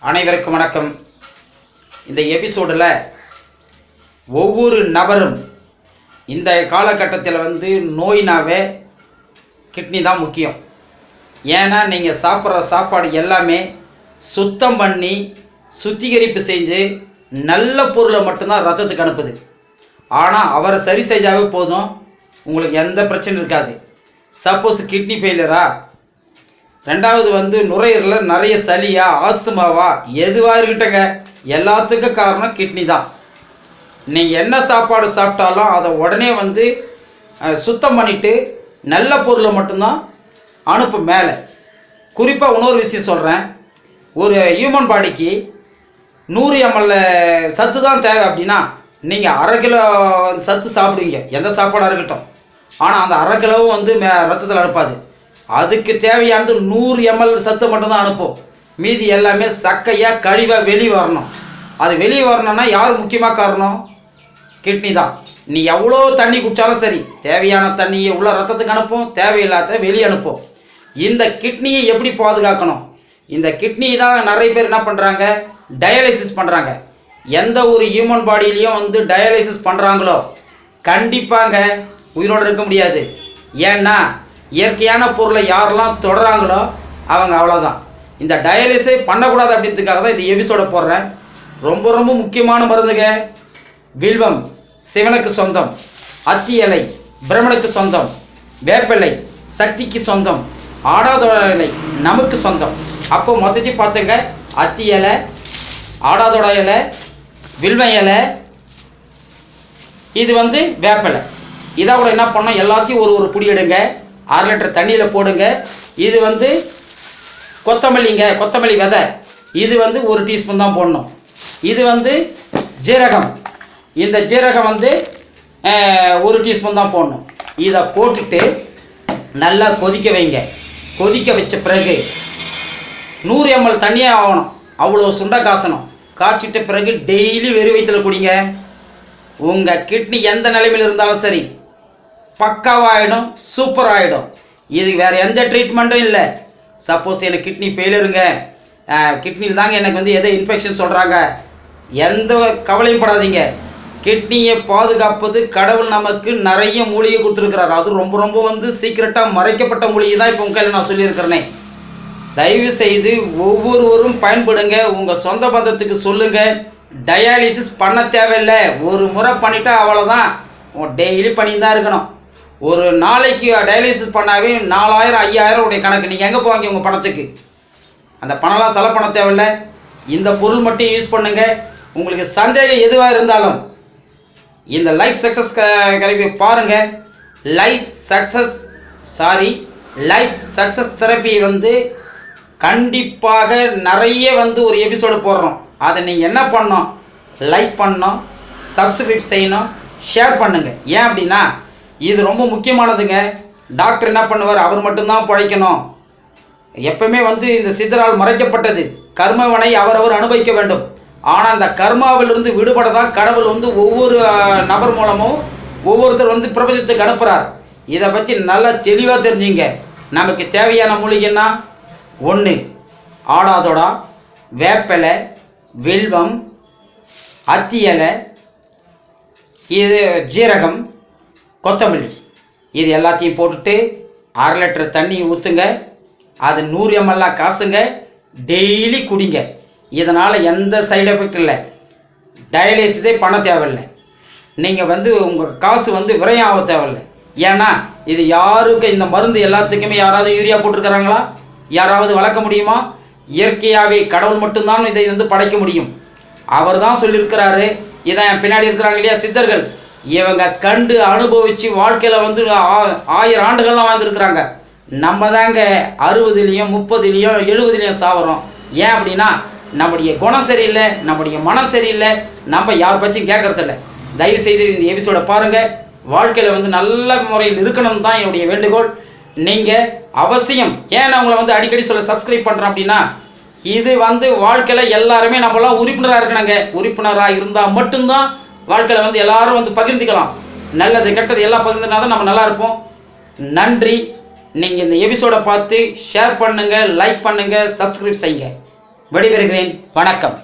அனைவருக்கும் வணக்கம். இந்த எபிசோடில் ஒவ்வொரு நபரும் இந்த காலகட்டத்தில் நோயினாவே கிட்னி தான் முக்கியம். ஏன்னா நீங்கள் சாப்பிட்ற சாப்பாடு எல்லாமே சுத்தம் பண்ணி சுத்திகரிப்பு செஞ்சு நல்ல பொருளை மட்டும்தான் ரத்தத்துக்கு அனுப்புது. ஆனால் அவரை சரி செஞ்சாவே போதும், உங்களுக்கு எந்த பிரச்சனையும் இருக்காது. சப்போஸ் கிட்னி ஃபெயிலியரா, ரெண்டாவது நுரையீரலில் நிறைய சளியா ஆஸ்துமாவா எதுவாக இருக்கட்டங்க, எல்லாத்துக்கும் காரணம் கிட்னி தான். நீங்கள் என்ன சாப்பாடு சாப்பிட்டாலும் அதை உடனே சுத்தம் பண்ணிவிட்டு நல்ல பொருளை மட்டும்தான் அனுப்பும் மேலே. குறிப்பாக இன்னொரு விஷயம் சொல்கிறேன். ஒரு ஹியூமன் பாடிக்கு 100 ml சத்து தான் தேவை அப்படின்னா நீங்கள் 1/2 கிலோ சத்து சாப்பிடுவீங்க, எந்த சாப்பாடாக இருக்கட்டும். ஆனால் அந்த 1/2 கிலோவும் ரத்தத்தில் அனுப்பாது. அதுக்கு தேவையானது 100 ml சத்து மட்டும்தான் அனுப்பும். மீதி எல்லாமே சக்கையாக கழிவாக வெளியே வரணும். அது வெளியே வரணும்னா யார் முக்கியமாக காரணம்? கிட்னி தான். நீ எவ்வளோ தண்ணி குடித்தாலும் சரி, தேவையான தண்ணியை உள்ள ரத்தத்துக்கு அனுப்பும், தேவையில்லாத வெளியே அனுப்பும். இந்த கிட்னியை எப்படி பாதுகாக்கணும்? இந்த கிட்னி தான் நிறைய பேர் என்ன பண்ணுறாங்க, டயாலிசிஸ் பண்ணுறாங்க. எந்த ஒரு ஹியூமன் பாடியிலையும் டயாலிசிஸ் பண்ணுறாங்களோ கண்டிப்பாங்க உயிரோடு இருக்க முடியாது. ஏன்னா இயற்கையான பொருளை யாரெல்லாம் தொடராங்களோ அவங்க அவ்வளோதான். இந்த டயாலிஸே பண்ணக்கூடாது அப்படின்றதுக்காக தான் இந்த எபிசோடை போடுறேன். ரொம்ப ரொம்ப முக்கியமான மருந்துங்க. வில்வம் சிவனுக்கு சொந்தம், அத்தி இலை பிரம்மனுக்கு சொந்தம், வேப்பிலை சக்திக்கு சொந்தம், ஆடாதோட இலை நமக்கு சொந்தம். அப்போ மொத்தத்தையும் பார்த்துங்க, அத்தி இலை, ஆடாதோட இலை, வில்வ இலை, இது வேப்பிலை. இதை கூட என்ன பண்ணோம், எல்லாத்தையும் ஒரு புடி எடுங்க, 1/2 லிட்டர் தண்ணியில் போடுங்க. இது கொத்தமல்லிங்க, கொத்தமல்லி விதை, இது 1 டீஸ்பூன் தான் போடணும். இது ஜீரகம், இந்த ஜீரகம் 1 டீஸ்பூன் தான் போடணும். இதை போட்டுட்டு நல்லா கொதிக்க வைங்க. கொதிக்க வச்ச பிறகு 100 ml தண்ணியே ஆகணும், அவ்வளோ சுண்டை காசணும். காய்ச்சிட்ட பிறகு டெய்லி வெறும் வயிற்றில் குடிங்க. உங்கள் கிட்னி எந்த நிலைமையில் இருந்தாலும் சரி பக்காவாகிடும், சூப்பர் ஆகிடும். இது வேறு எந்த ட்ரீட்மெண்ட்டும் இல்லை. சப்போஸ் எனக்கு கிட்னி ஃபெயிலியருங்க, கிட்னியில் தாங்க எனக்கு எதோ இன்ஃபெக்ஷன் சொல்கிறாங்க, எந்த கவலையும் படாதீங்க. கிட்னியை பாதுகாப்பது கடவுள் நமக்கு நிறைய மூலிகை கொடுத்துருக்கிறார். அது ரொம்ப ரொம்ப சீக்கிரட்டாக மறைக்கப்பட்ட மூலிகை தான் இப்போ உங்கள் நான் சொல்லியிருக்கிறேனே. தயவு செய்து ஒவ்வொருவரும் பயன்படுங்க. உங்கள் சொந்த பந்தத்துக்கு சொல்லுங்கள். டயாலிசிஸ் பண்ண தேவையில்லை, ஒரு முறை பண்ணிட்டா அவ்வளோதான். டெய்லி பண்ணி தான் இருக்கணும். ஒரு நாளைக்கு டயாலிசிஸ் பண்ணாவே 4000 5000 உடைய கணக்கு. நீங்கள் எங்கே போவாங்க உங்கள் பணத்துக்கு? அந்த பணம்லாம் செலவு பண்ண தேவையில்லை. இந்த பொருள் மட்டும் யூஸ் பண்ணுங்கள். உங்களுக்கு சந்தேகம் எதுவாக இருந்தாலும் இந்த லைஃப் சக்ஸஸ் கருவி பாருங்கள். லைஃப் சக்ஸஸ் தெரப்பி கண்டிப்பாக நிறைய ஒரு எபிசோடு போடுறோம். அதை நீங்கள் என்ன பண்ணணும், லைக் பண்ணணும், சப்ஸ்கிரைப் செய்யணும், ஷேர் பண்ணுங்கள். ஏன் அப்படின்னா இது ரொம்ப முக்கியமானதுங்க. டாக்டர் என்ன பண்ணுவார், அவர் மட்டும்தான் பிழைக்கணும். எப்பவுமே இந்த சித்தரால் மறைக்கப்பட்டது கர்மவனை அவரவர் அனுபவிக்க வேண்டும். ஆனால் அந்த கர்மாவிலிருந்து விடுபட தான் கடவுள் ஒவ்வொரு நபர் மூலமும் ஒவ்வொருத்தர் பிரபஞ்சத்துக்கு அனுப்புகிறார். இதை பற்றி நல்லா தெளிவாக தெரிஞ்சுங்க. நமக்கு தேவையான மூலிகைன்னா 1 ஆடாதோடா, வேப்பிலை, வில்வம், அத்தி இலை, இது ஜீரகம், கொத்தமல்லி, இது எல்லாத்தையும் போட்டுட்டு 1/2 லிட்டர் தண்ணி ஊற்றுங்க. அது 100 ml காசுங்க. டெய்லி குடிங்க. இதனால் எந்த சைடு எஃபெக்ட் இல்லை. டயாலிசிஸே பண்ண தேவையில்லை. நீங்கள் உங்கள் காசு விரயம் ஆக தேவையில்லை. ஏன்னா இது யாருக்கு இந்த மருந்து எல்லாத்துக்குமே யாராவது யூரியா போட்டிருக்கிறாங்களா? யாராவது வளர்க்க முடியுமா? இயற்கையாகவே கடவுள் மட்டும்தான் இதை படைக்க முடியும். அவர் தான் சொல்லியிருக்கிறாரு. இதான் பின்னாடி இருக்கிறாங்க இல்லையா சித்தர்கள், இவங்க கண்டு அனுபவித்து வாழ்க்கையில் 1000 ஆண்டுகள்லாம் வாழ்ந்துருக்குறாங்க. நம்ம தாங்க 60லேயும் 30லேயும் 70லேயும் சாவறோம். ஏன் அப்படின்னா நம்முடைய குணம் சரியில்லை, நம்முடைய மனம் சரியில்லை, நம்ம யார் பற்றியும் கேட்கறதில்ல. தயவு செய்து இந்த எபிசோடை பாருங்கள். வாழ்க்கையில் நல்ல முறையில் இருக்கணும் தான் என்னுடைய வேண்டுகோள். நீங்கள் அவசியம், ஏன் நான் உங்களை அடிக்கடி சொல்ல சப்ஸ்கிரைப் பண்ணுறேன் அப்படின்னா, இது வாழ்க்கையில் எல்லாருமே நம்மளாம் உறுப்பினராக இருக்கணுங்க. உறுப்பினராக இருந்தால் மட்டும்தான் வாழ்க்கையில் எல்லாரும் பகிர்ந்துக்கலாம். நல்லது கெட்டது எல்லாம் பகிர்ந்துனா தான் நம்ம நல்லா இருப்போம். நன்றி. நீங்கள் இந்த எபிசோடை பார்த்து ஷேர் பண்ணுங்கள், லைக் பண்ணுங்கள், சப்ஸ்கிரைப் செய்யுங்க. விடைபெறுகிறேன். வணக்கம்.